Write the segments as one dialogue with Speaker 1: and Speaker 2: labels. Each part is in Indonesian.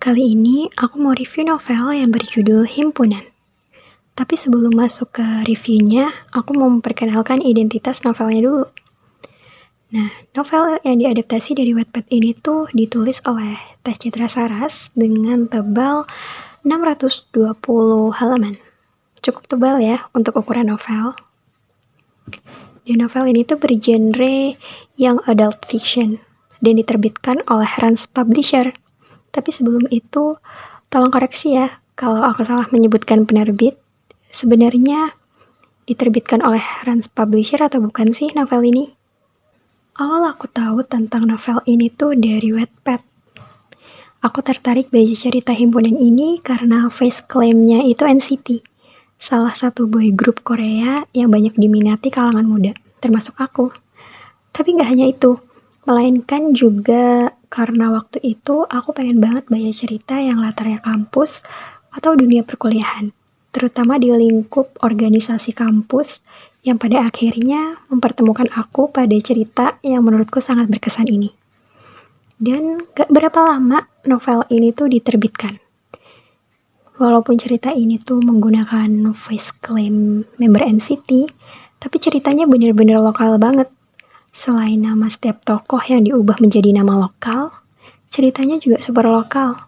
Speaker 1: Kali ini aku mau review novel yang berjudul Himpunan. Tapi sebelum masuk ke reviewnya, aku mau memperkenalkan identitas novelnya dulu. Nah, novel yang diadaptasi dari Wattpad ini tuh ditulis oleh Tess Citra Saras dengan tebal 620 halaman. Cukup tebal ya untuk ukuran novel. Dan novel ini tuh bergenre young adult fiction dan diterbitkan oleh Rans Publisher. Tapi sebelum itu, tolong koreksi ya kalau aku salah menyebutkan penerbit. Sebenarnya diterbitkan oleh Rans Publisher atau bukan sih novel ini? Awal aku tahu tentang novel ini tuh dari Wattpad. Aku tertarik baca cerita himpunan ini karena face claim-nya itu NCT, salah satu boy group Korea yang banyak diminati kalangan muda, termasuk aku. Tapi nggak hanya itu, melainkan juga karena waktu itu aku pengen banget baca cerita yang latarnya kampus atau dunia perkuliahan, terutama di lingkup organisasi kampus yang pada akhirnya mempertemukan aku pada cerita yang menurutku sangat berkesan ini. Dan gak berapa lama novel ini tuh diterbitkan. Walaupun cerita ini tuh menggunakan voice claim member NCT, tapi ceritanya bener-bener lokal banget. Selain nama setiap tokoh yang diubah menjadi nama lokal, ceritanya juga super lokal.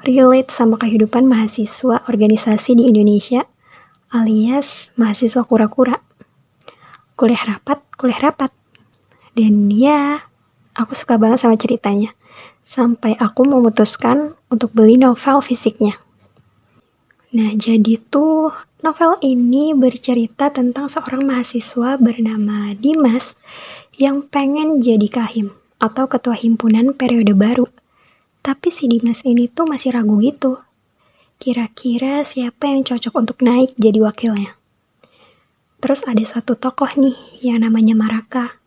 Speaker 1: Relate sama kehidupan mahasiswa organisasi di Indonesia, alias mahasiswa kura-kura. Kuliah rapat. Dan ya, aku suka banget sama ceritanya. Sampai aku memutuskan untuk beli novel fisiknya. Nah, jadi tuh novel ini bercerita tentang seorang mahasiswa bernama Dimas yang pengen jadi kahim atau ketua himpunan periode baru. Tapi si Dimas ini tuh masih ragu gitu. Kira-kira siapa yang cocok untuk naik jadi wakilnya? Terus ada suatu tokoh nih yang namanya Maraka.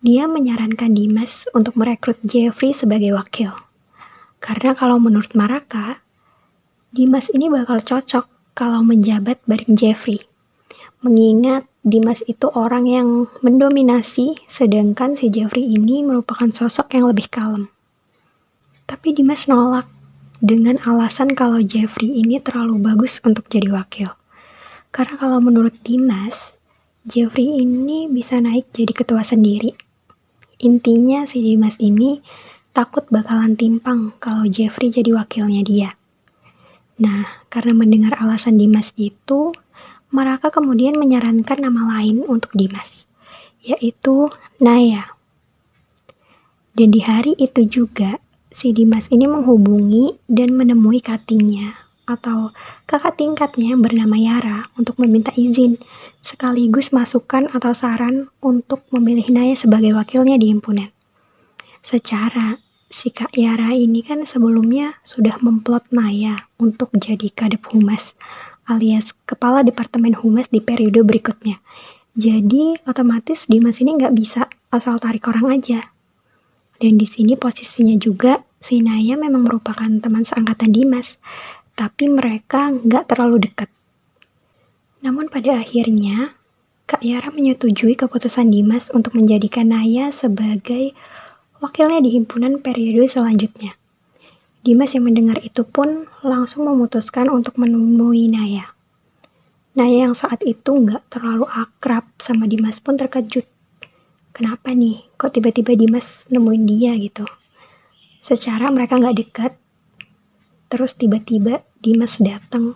Speaker 1: Dia menyarankan Dimas untuk merekrut Jeffrey sebagai wakil. Karena kalau menurut Maraka, Dimas ini bakal cocok kalau menjabat bareng Jeffrey. Mengingat Dimas itu orang yang mendominasi, sedangkan si Jeffrey ini merupakan sosok yang lebih kalem. Tapi Dimas nolak dengan alasan kalau Jeffrey ini terlalu bagus untuk jadi wakil. Karena kalau menurut Dimas, Jeffrey ini bisa naik jadi ketua sendiri. Intinya si Dimas ini takut bakalan timpang kalau Jeffrey jadi wakilnya dia. Nah, karena mendengar alasan Dimas itu, Maraka kemudian menyarankan nama lain untuk Dimas, yaitu Naya. Dan di hari itu juga, si Dimas ini menghubungi dan menemui katingnya atau kakak tingkatnya yang bernama Yara untuk meminta izin, sekaligus masukan atau saran untuk memilih Naya sebagai wakilnya di himpunan. Secara si Kak Yara ini kan sebelumnya sudah memplot Naya untuk jadi kadep humas, alias kepala departemen humas di periode berikutnya. Jadi otomatis Dimas ini nggak bisa asal tarik orang aja. Dan di sini posisinya juga si Naya memang merupakan teman seangkatan Dimas, tapi mereka nggak terlalu dekat. Namun pada akhirnya, Kak Yara menyetujui keputusan Dimas untuk menjadikan Naya sebagai wakilnya di himpunan periode selanjutnya. Dimas yang mendengar itu pun langsung memutuskan untuk menemui Naya. Naya yang saat itu nggak terlalu akrab sama Dimas pun terkejut. Kenapa nih, kok tiba-tiba Dimas nemuin dia gitu? Secara mereka nggak dekat, terus tiba-tiba Dimas datang.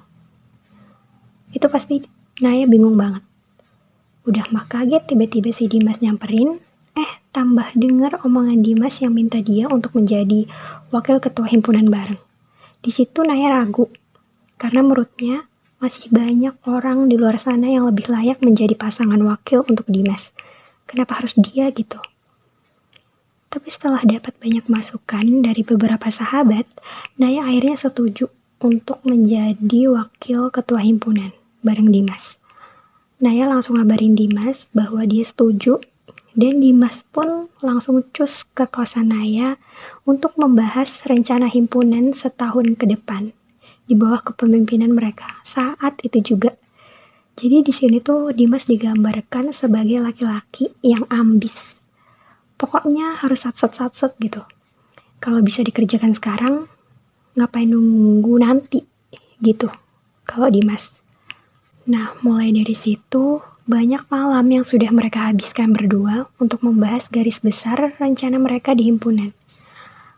Speaker 1: Itu pasti Naya bingung banget. Udah mah kaget tiba-tiba si Dimas nyamperin, tambah denger omongan Dimas yang minta dia untuk menjadi wakil ketua himpunan bareng. Di situ Naya ragu, karena menurutnya masih banyak orang di luar sana yang lebih layak menjadi pasangan wakil untuk Dimas. Kenapa harus dia gitu? Tapi setelah dapat banyak masukan dari beberapa sahabat, Naya akhirnya setuju untuk menjadi wakil ketua himpunan bareng Dimas. Naya langsung ngabarin Dimas bahwa dia setuju, dan Dimas pun langsung cus ke kosan Naya untuk membahas rencana himpunan setahun ke depan di bawah kepemimpinan mereka saat itu juga. Jadi di sini tuh Dimas digambarkan sebagai laki-laki yang ambis. Pokoknya harus satset gitu. Kalau bisa dikerjakan sekarang, ngapain nunggu nanti gitu kalau Dimas. Nah, mulai dari situ banyak malam yang sudah mereka habiskan berdua untuk membahas garis besar rencana mereka di himpunan.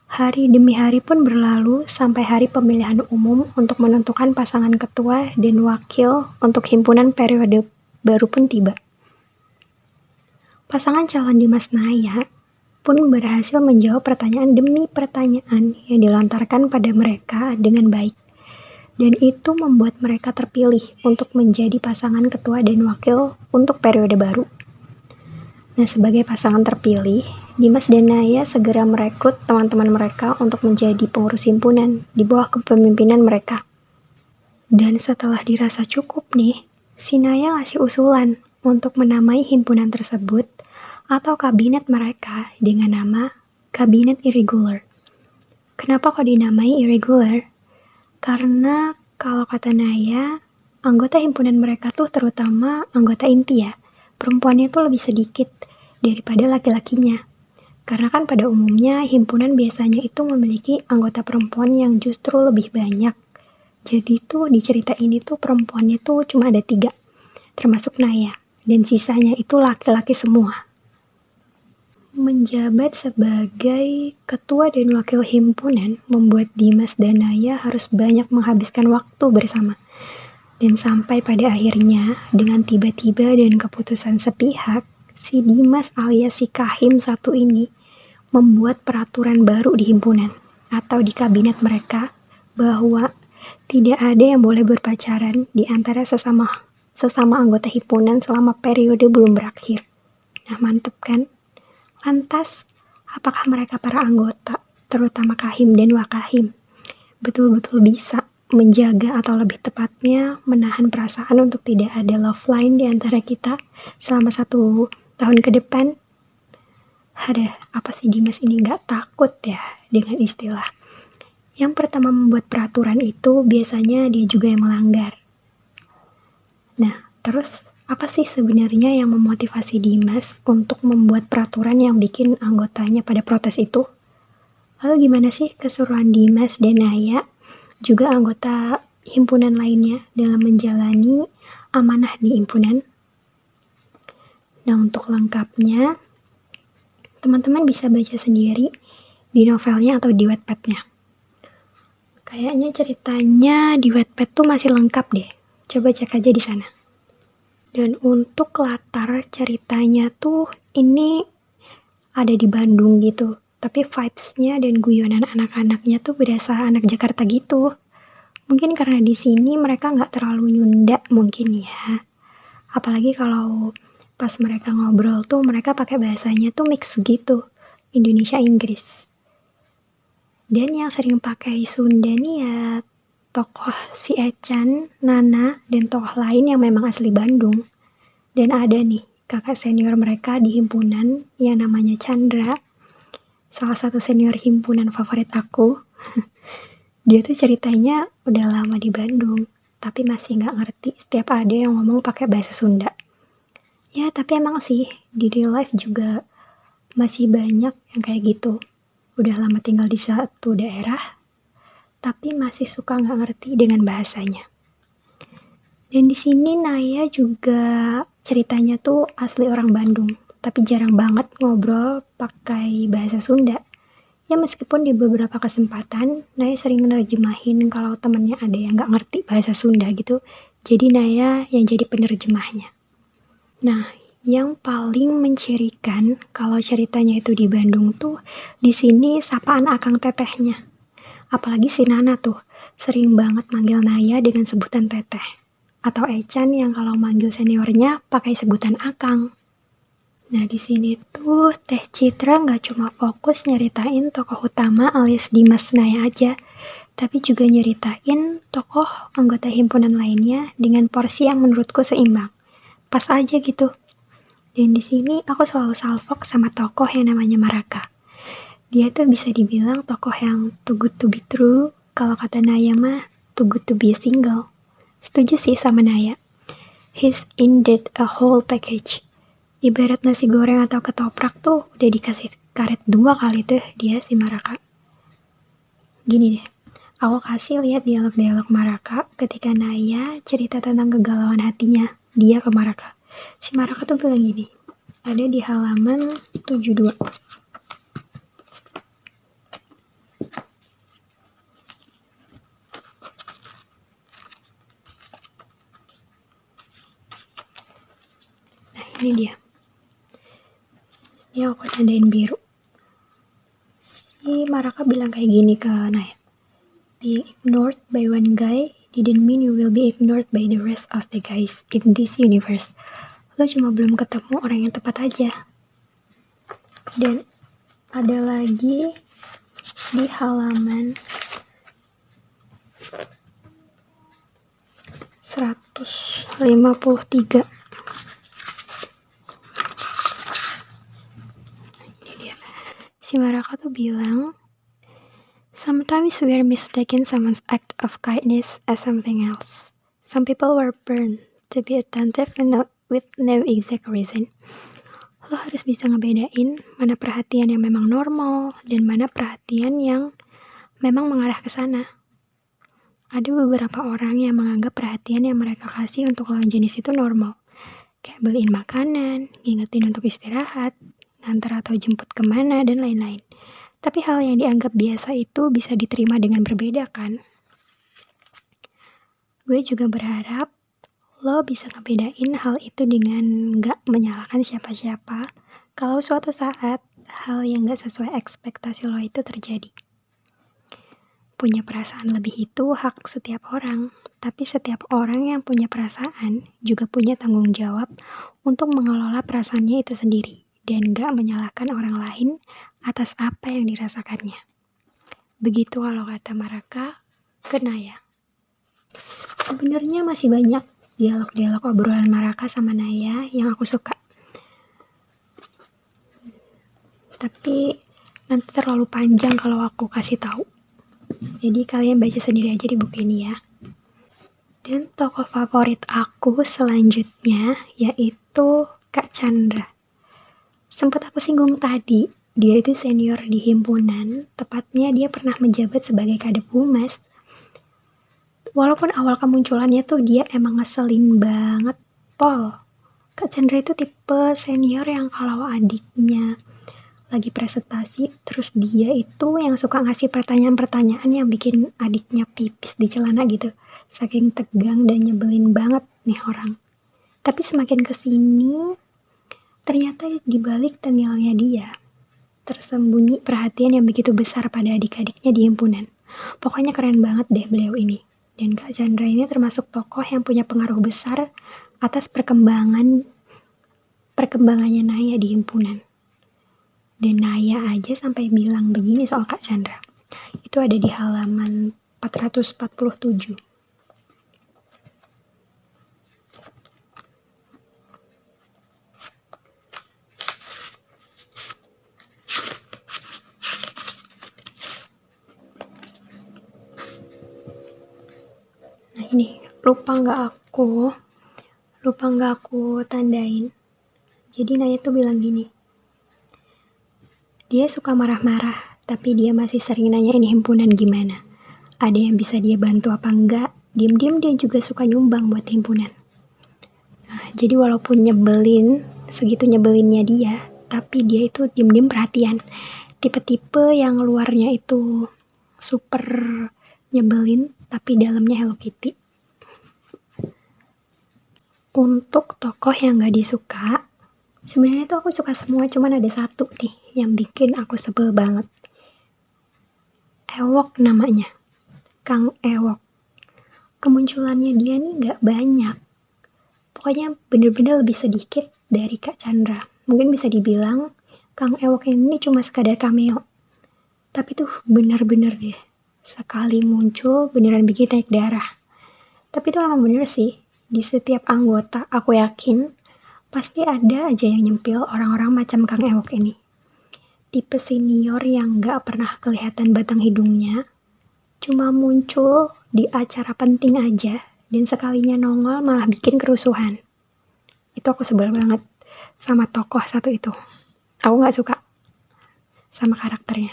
Speaker 1: Hari demi hari pun berlalu sampai hari pemilihan umum untuk menentukan pasangan ketua dan wakil untuk himpunan periode baru pun tiba. Pasangan calon Dimas Naya pun berhasil menjawab pertanyaan demi pertanyaan yang dilontarkan pada mereka dengan baik. Dan itu membuat mereka terpilih untuk menjadi pasangan ketua dan wakil untuk periode baru. Nah, sebagai pasangan terpilih, Dimas dan Naya segera merekrut teman-teman mereka untuk menjadi pengurus himpunan di bawah kepemimpinan mereka. Dan setelah dirasa cukup nih, si Naya ngasih usulan untuk menamai himpunan tersebut atau kabinet mereka dengan nama Kabinet Irregular. Kenapa kok dinamai Irregular? Karena kalau kata Naya, anggota himpunan mereka tuh terutama anggota inti ya, perempuannya tuh lebih sedikit daripada laki-lakinya. Karena kan pada umumnya himpunan biasanya itu memiliki anggota perempuan yang justru lebih banyak. Jadi tuh di cerita ini tuh perempuannya tuh cuma ada 3, termasuk Naya, dan sisanya itu laki-laki semua. Menjabat sebagai ketua dan wakil himpunan membuat Dimas dan Naya harus banyak menghabiskan waktu bersama. Dan sampai pada akhirnya, dengan tiba-tiba dan keputusan sepihak, si Dimas alias si Kahim satu ini membuat peraturan baru di himpunan atau di kabinet mereka bahwa tidak ada yang boleh berpacaran di antara sesama anggota himpunan selama periode belum berakhir. Nah, mantep kan? Lantas, apakah mereka para anggota, terutama Kahim dan Wakahim, betul-betul bisa menjaga atau lebih tepatnya menahan perasaan untuk tidak ada love line di antara kita selama 1 tahun ke depan? Apa sih Dimas ini gak takut ya dengan istilah? Yang pertama membuat peraturan itu biasanya dia juga yang melanggar. Nah, terus apa sih sebenarnya yang memotivasi Dimas untuk membuat peraturan yang bikin anggotanya pada protes itu? Lalu gimana sih keseruan Dimas dan Naya, juga anggota himpunan lainnya dalam menjalani amanah di himpunan? Nah, untuk lengkapnya, teman-teman bisa baca sendiri di novelnya atau di Wattpad-nya. Kayaknya ceritanya di Wattpad tuh masih lengkap deh. Coba cek aja di sana. Dan untuk latar ceritanya tuh ini ada di Bandung gitu. Tapi vibes-nya dan guyonan anak-anaknya tuh berasa anak Jakarta gitu. Mungkin karena di sini mereka nggak terlalu nyunda mungkin ya. Apalagi kalau pas mereka ngobrol tuh mereka pakai bahasanya tuh mix gitu. Indonesia Inggris. Dan yang sering pakai Sunda nih ya tokoh si Echan, Nana, dan tokoh lain yang memang asli Bandung. Dan ada nih kakak senior mereka di himpunan yang namanya Chandra, salah satu senior himpunan favorit aku. Dia tuh ceritanya udah lama di Bandung, tapi masih gak ngerti setiap ada yang ngomong pakai bahasa Sunda. Ya tapi emang sih di real life juga masih banyak yang kayak gitu. Udah lama tinggal di satu daerah, tapi masih suka nggak ngerti dengan bahasanya. Dan di sini Naya juga ceritanya tuh asli orang Bandung, tapi jarang banget ngobrol pakai bahasa Sunda. Ya meskipun di beberapa kesempatan Naya sering nerjemahin kalau temennya ada yang nggak ngerti bahasa Sunda gitu, jadi Naya yang jadi penerjemahnya. Nah, yang paling mencirikan kalau ceritanya itu di Bandung tuh di sini sapaan akang tetehnya. Apalagi si Nana tuh sering banget manggil Naya dengan sebutan teteh. Atau Echan yang kalau manggil seniornya pakai sebutan akang. Nah di sini tuh Teh Citra nggak cuma fokus nyeritain tokoh utama alias Dimas Naya aja, tapi juga nyeritain tokoh anggota himpunan lainnya dengan porsi yang menurutku seimbang. Pas aja gitu. Dan di sini aku selalu salfok sama tokoh yang namanya Maraka. Dia tuh bisa dibilang tokoh yang too good to be true, kalau kata Naya mah too good to be single. Setuju sih sama Naya. He's indeed a whole package. Ibarat nasi goreng atau ketoprak tuh udah dikasih karet 2 kali tuh dia si Maraka. Gini deh, Aku kasih lihat dialog-dialog Maraka ketika Naya cerita tentang kegalauan hatinya dia ke Maraka. Si Maraka tuh bilang gini, ada di halaman 72. Nah, ini dia. Ini aku tandain biru. Si Maraka bilang kayak gini ke Naya. Being ignored by one guy didn't mean you will be ignored by the rest of the guys in this universe. Lo cuma belum ketemu orang yang tepat aja. Dan ada lagi di halaman 153. Ini dia. Si Maraka tuh bilang, sometimes we are mistaken someone's act of kindness as something else. Some people were burned to be attentive with no exact reason. Lo harus bisa ngebedain mana perhatian yang memang normal dan mana perhatian yang memang mengarah ke sana. Ada beberapa orang yang menganggap perhatian yang mereka kasih untuk lawan jenis itu normal. Kayak beliin makanan, ngingetin untuk istirahat, nganter atau jemput kemana, dan lain-lain. Tapi hal yang dianggap biasa itu bisa diterima dengan berbeda kan? Gue juga berharap lo bisa ngebedain hal itu dengan gak menyalahkan siapa-siapa kalau suatu saat hal yang gak sesuai ekspektasi lo itu terjadi. Punya perasaan lebih itu hak setiap orang, tapi setiap orang yang punya perasaan juga punya tanggung jawab untuk mengelola perasaannya itu sendiri dan gak menyalahkan orang lain atas apa yang dirasakannya. Begitu kalau kata Maraka ke Naya. Sebenarnya masih banyak dialog-dialog obrolan Maraka sama Naya yang aku suka. Tapi nanti terlalu panjang kalau aku kasih tahu. Jadi kalian baca sendiri aja di buku ini ya. Dan tokoh favorit aku selanjutnya yaitu Kak Chandra. Sempat aku singgung tadi, dia itu senior di himpunan, tepatnya dia pernah menjabat sebagai kadep humas. Walaupun awal kemunculannya tuh dia emang ngeselin banget, Pol. Kak Chandra itu tipe senior yang kalau adiknya lagi presentasi, terus dia itu yang suka ngasih pertanyaan-pertanyaan yang bikin adiknya pipis di celana gitu. Saking tegang dan nyebelin banget nih orang. Tapi semakin kesini, ternyata dibalik tengilnya dia, tersembunyi perhatian yang begitu besar pada adik-adiknya di himpunan. Pokoknya keren banget deh beliau ini. Dan Kak Chandra ini termasuk tokoh yang punya pengaruh besar atas perkembangannya Naya di himpunan. Dan Naya aja sampai bilang begini soal Kak Chandra. Itu ada di halaman 447. Nah ini, lupa nggak aku tandain. Jadi Naya tuh bilang gini, dia suka marah-marah, tapi dia masih sering nanyain himpunan gimana. Ada yang bisa dia bantu apa enggak, diem-diem dia juga suka nyumbang buat himpunan. Nah, jadi walaupun nyebelin, segitu nyebelinnya dia, tapi dia itu diem-diem perhatian. Tipe-tipe yang luarnya itu super nyebelin, tapi dalamnya Hello Kitty. Untuk tokoh yang gak disuka, sebenarnya tuh aku suka semua, cuman ada satu nih yang bikin aku sebel banget. Ewok namanya, Kang Ewok. Kemunculannya dia nih gak banyak. Pokoknya bener-bener lebih sedikit dari Kak Chandra. Mungkin bisa dibilang Kang Ewok ini cuma sekadar cameo. Tapi tuh bener-bener deh, sekali muncul beneran bikin naik darah. Tapi tuh emang bener sih, di setiap anggota aku yakin pasti ada aja yang nyempil orang-orang macam Kang Ewok ini. Tipe senior yang gak pernah kelihatan batang hidungnya, cuma muncul di acara penting aja, dan sekalinya nongol malah bikin kerusuhan. Itu aku sebel banget sama tokoh satu itu. Aku gak suka sama karakternya.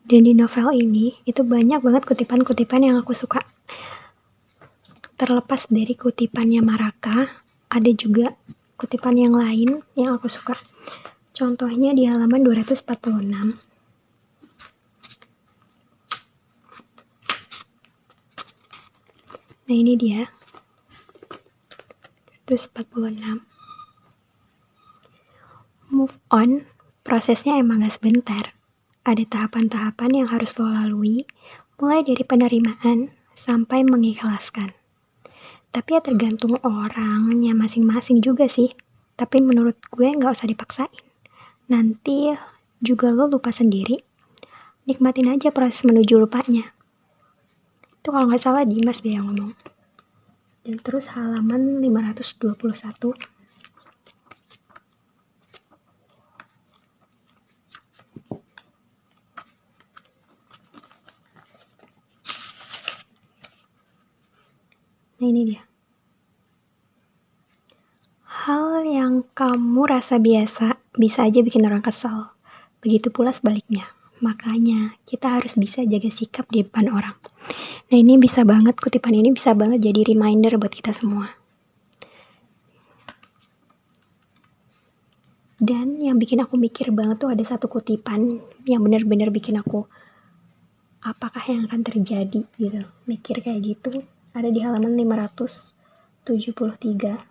Speaker 1: Dan di novel ini itu banyak banget kutipan-kutipan yang aku suka. Terlepas dari kutipannya Maraka, ada juga kutipan yang lain yang aku suka. Contohnya di halaman 246. Nah ini dia, 246. Move on, prosesnya emang gak sebentar. Ada tahapan-tahapan yang harus lo lalui, mulai dari penerimaan sampai mengikhlaskan. Tapi ya tergantung orangnya masing-masing juga sih. Tapi menurut gue gak usah dipaksain. Nanti juga lo lupa sendiri. Nikmatin aja proses menuju lupanya. Itu kalau gak salah Dimas deh yang ngomong. Dan terus halaman 521. Nah ini dia. Hal yang kamu rasa biasa bisa aja bikin orang kesal. Begitu pula sebaliknya. Makanya kita harus bisa jaga sikap di depan orang. Nah ini bisa banget, kutipan ini bisa banget jadi reminder buat kita semua. Dan yang bikin aku mikir banget tuh ada satu kutipan yang benar-benar bikin aku, apakah yang akan terjadi gitu. Mikir kayak gitu. Ada di halaman 573.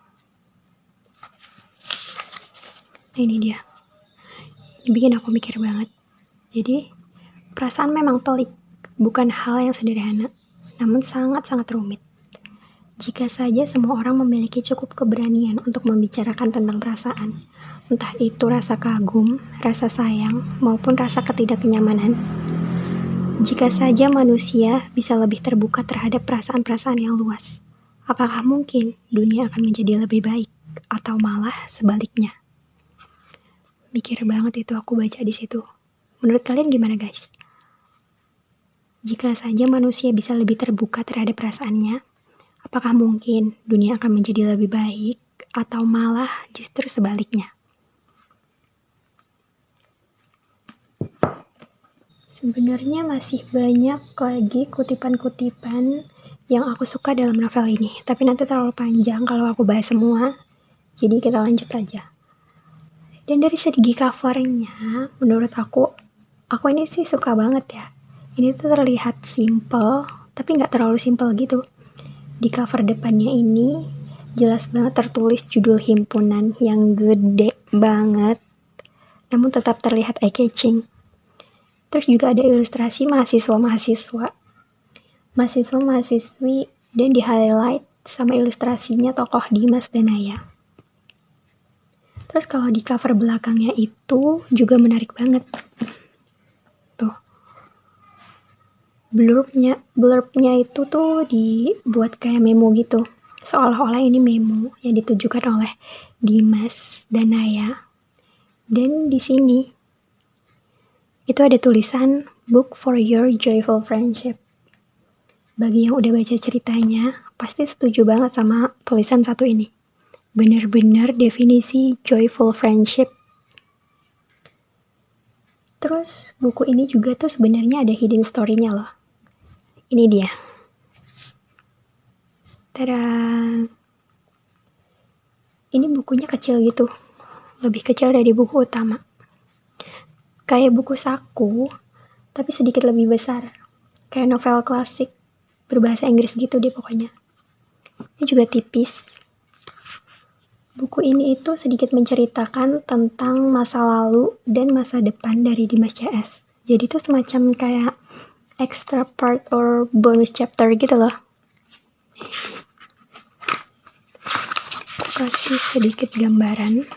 Speaker 1: Nah ini dia. Ini bikin aku mikir banget. Jadi perasaan memang pelik, bukan hal yang sederhana, namun sangat-sangat rumit. Jika saja semua orang memiliki cukup keberanian untuk membicarakan tentang perasaan, entah itu rasa kagum, rasa sayang, maupun rasa ketidaknyamanan. Jika saja manusia bisa lebih terbuka terhadap perasaan-perasaan yang luas, apakah mungkin dunia akan menjadi lebih baik atau malah sebaliknya? Mikir banget itu aku baca di situ. Menurut kalian gimana guys? Jika saja manusia bisa lebih terbuka terhadap perasaannya, apakah mungkin dunia akan menjadi lebih baik atau malah justru sebaliknya? Sebenarnya masih banyak lagi kutipan-kutipan yang aku suka dalam novel ini, tapi nanti terlalu panjang kalau aku bahas semua, jadi kita lanjut aja. Dan dari segi covernya, menurut aku ini sih suka banget ya. Ini tuh terlihat simple, tapi nggak terlalu simple gitu. Di cover depannya ini jelas banget tertulis judul himpunan yang gede banget, namun tetap terlihat eye-catching. Terus juga ada ilustrasi mahasiswa-mahasiswi, dan di highlight sama ilustrasinya tokoh Dimas dan Naya. Terus kalau di cover belakangnya itu juga menarik banget. Tuh. Blurbnya itu tuh dibuat kayak memo gitu. Seolah-olah ini memo yang ditujukan oleh Dimas dan Naya. Dan di sini itu ada tulisan Book for Your Joyful Friendship. Bagi yang udah baca ceritanya, pasti setuju banget sama tulisan satu ini. Benar-benar definisi joyful friendship. Terus buku ini juga tuh sebenarnya ada hidden story-nya loh. Ini dia. Tada! Ini bukunya kecil gitu. Lebih kecil dari buku utama. Kayak buku saku, tapi sedikit lebih besar. Kayak novel klasik, berbahasa Inggris gitu deh pokoknya. Ini juga tipis. Buku ini itu sedikit menceritakan tentang masa lalu dan masa depan dari Dimas CS. Jadi itu semacam kayak extra part or bonus chapter gitu loh. Kasih sedikit gambaran.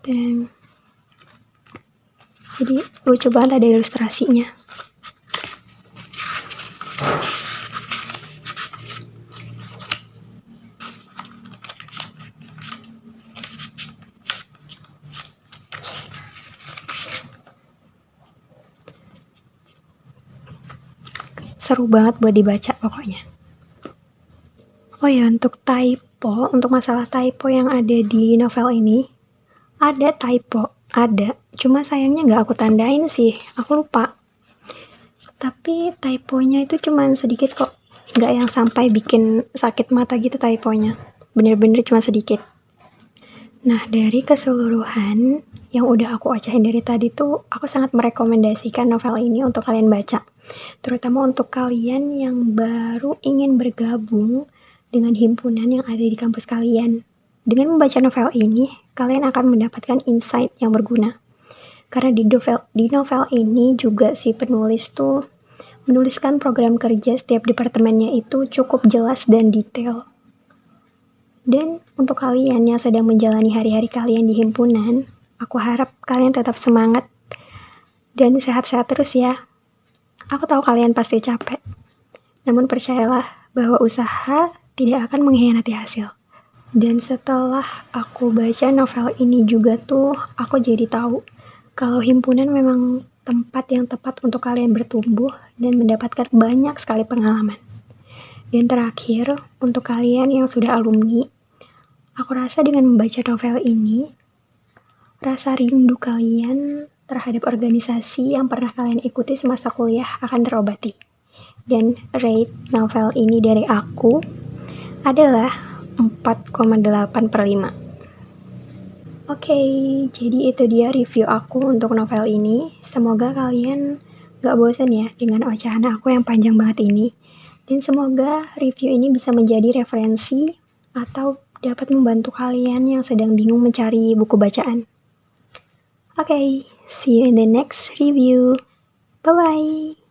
Speaker 1: Dan jadi lucu banget ada ilustrasinya. Seru banget buat dibaca pokoknya. Oh ya, untuk masalah typo yang ada di novel ini, ada typo Ada, cuma sayangnya nggak aku tandain sih, aku lupa. Tapi typonya itu cuman sedikit kok, nggak yang sampai bikin sakit mata gitu typonya. Bener-bener cuma sedikit. Nah, dari keseluruhan yang udah aku ocehin dari tadi tuh, aku sangat merekomendasikan novel ini untuk kalian baca. Terutama untuk kalian yang baru ingin bergabung dengan himpunan yang ada di kampus kalian. Dengan membaca novel ini, kalian akan mendapatkan insight yang berguna. Karena di novel ini juga si penulis tuh menuliskan program kerja setiap departemennya itu cukup jelas dan detail. Dan untuk kalian yang sedang menjalani hari-hari kalian di himpunan, aku harap kalian tetap semangat dan sehat-sehat terus ya. Aku tahu kalian pasti capek, namun percayalah bahwa usaha tidak akan mengkhianati hasil. Dan setelah aku baca novel ini juga tuh, aku jadi tahu kalau himpunan memang tempat yang tepat untuk kalian bertumbuh dan mendapatkan banyak sekali pengalaman. Dan terakhir, untuk kalian yang sudah alumni, aku rasa dengan membaca novel ini, rasa rindu kalian terhadap organisasi yang pernah kalian ikuti semasa kuliah akan terobati. Dan rate novel ini dari aku adalah 4,8/5. Oke, jadi itu dia review aku untuk novel ini. Semoga kalian gak bosan ya dengan ocehan aku yang panjang banget ini. Dan semoga review ini bisa menjadi referensi atau dapat membantu kalian yang sedang bingung mencari buku bacaan. Oke, see you in the next review. Bye-bye.